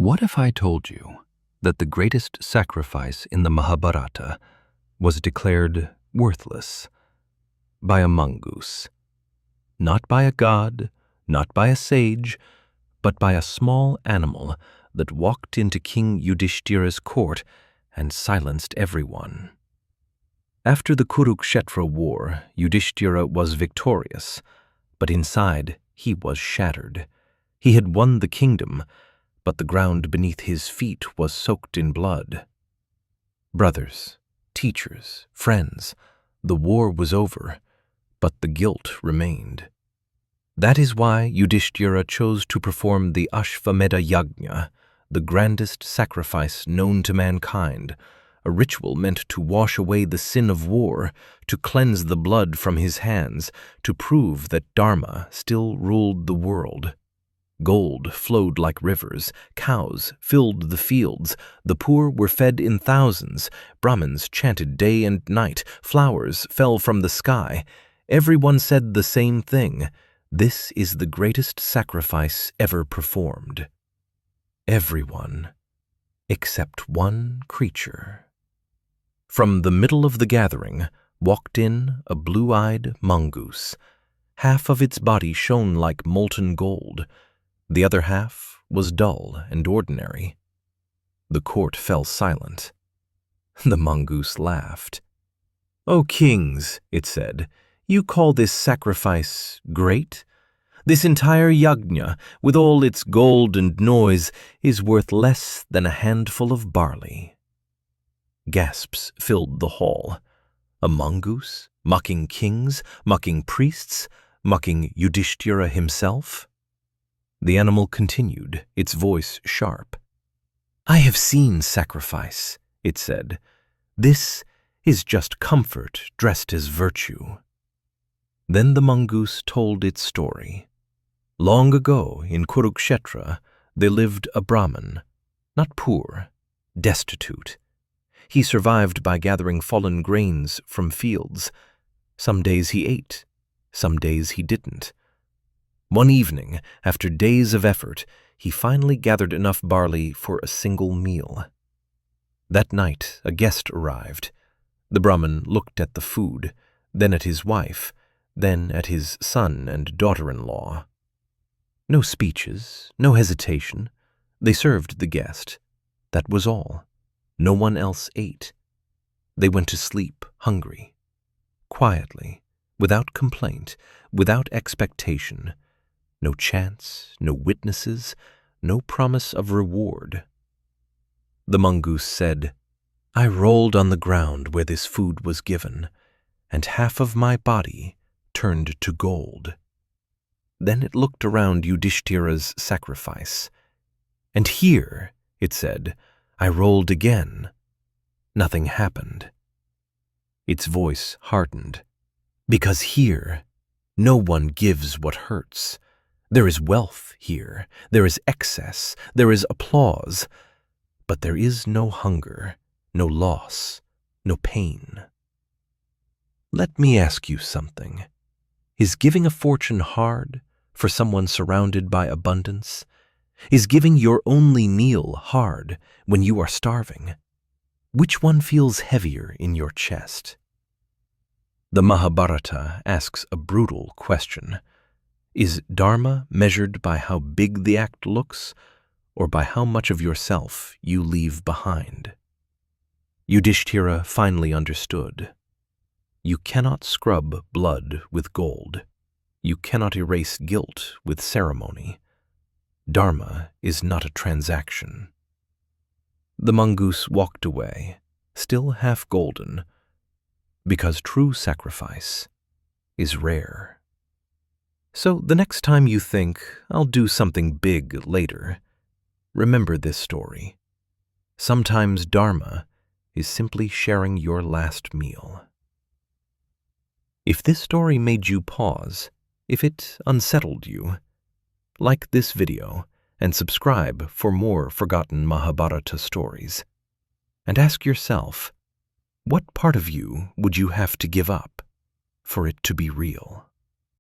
What if I told you that the greatest sacrifice in the Mahabharata was declared worthless by a mongoose? Not by a god, not by a sage, but by a small animal that walked into King Yudhishthira's court and silenced everyone. After the Kurukshetra war, Yudhishthira was victorious, but inside he was shattered. He had won the kingdom, but the ground beneath his feet was soaked in blood. Brothers, teachers, friends, the war was over, but the guilt remained. That is why Yudhishthira chose to perform the Ashvamedha Yajna, the grandest sacrifice known to mankind, a ritual meant to wash away the sin of war, to cleanse the blood from his hands, to prove that Dharma still ruled the world. Gold flowed like rivers, cows filled the fields, the poor were fed in thousands, Brahmins chanted day and night, flowers fell from the sky. Everyone said the same thing: this is the greatest sacrifice ever performed. Everyone, except one creature. From the middle of the gathering walked in a blue-eyed mongoose. Half of its body shone like molten gold. The other half was dull and ordinary. The court fell silent. The mongoose laughed. "O kings," it said, "you call this sacrifice great? This entire yajna, with all its gold and noise, is worth less than a handful of barley." Gasps filled the hall. A mongoose, mocking kings, mocking priests, mocking Yudhishthira himself? The animal continued, its voice sharp. "I have seen sacrifice," it said. "This is just comfort dressed as virtue." Then the mongoose told its story. Long ago in Kurukshetra there lived a Brahmin, not poor, destitute. He survived by gathering fallen grains from fields. Some days he ate, some days he didn't. One evening, after days of effort, he finally gathered enough barley for a single meal. That night, a guest arrived. The Brahmin looked at the food, then at his wife, then at his son and daughter-in-law. No speeches, no hesitation. They served the guest. That was all. No one else ate. They went to sleep hungry, quietly, without complaint, without expectation. No chance, no witnesses, no promise of reward. The mongoose said, "I rolled on the ground where this food was given, and half of my body turned to gold." Then it looked around Yudhishthira's sacrifice. "And here," it said, "I rolled again. Nothing happened." Its voice hardened. "Because here, no one gives what hurts. There is wealth here, there is excess, there is applause, but there is no hunger, no loss, no pain." Let me ask you something. Is giving a fortune hard for someone surrounded by abundance? Is giving your only meal hard when you are starving? Which one feels heavier in your chest? The Mahabharata asks a brutal question. Is Dharma measured by how big the act looks, or by how much of yourself you leave behind? Yudhishthira finally understood. You cannot scrub blood with gold. You cannot erase guilt with ceremony. Dharma is not a transaction. The mongoose walked away, still half golden, because true sacrifice is rare. So the next time you think, "I'll do something big later," remember this story. Sometimes Dharma is simply sharing your last meal. If this story made you pause, if it unsettled you, like this video and subscribe for more forgotten Mahabharata stories. And ask yourself, what part of you would you have to give up for it to be real?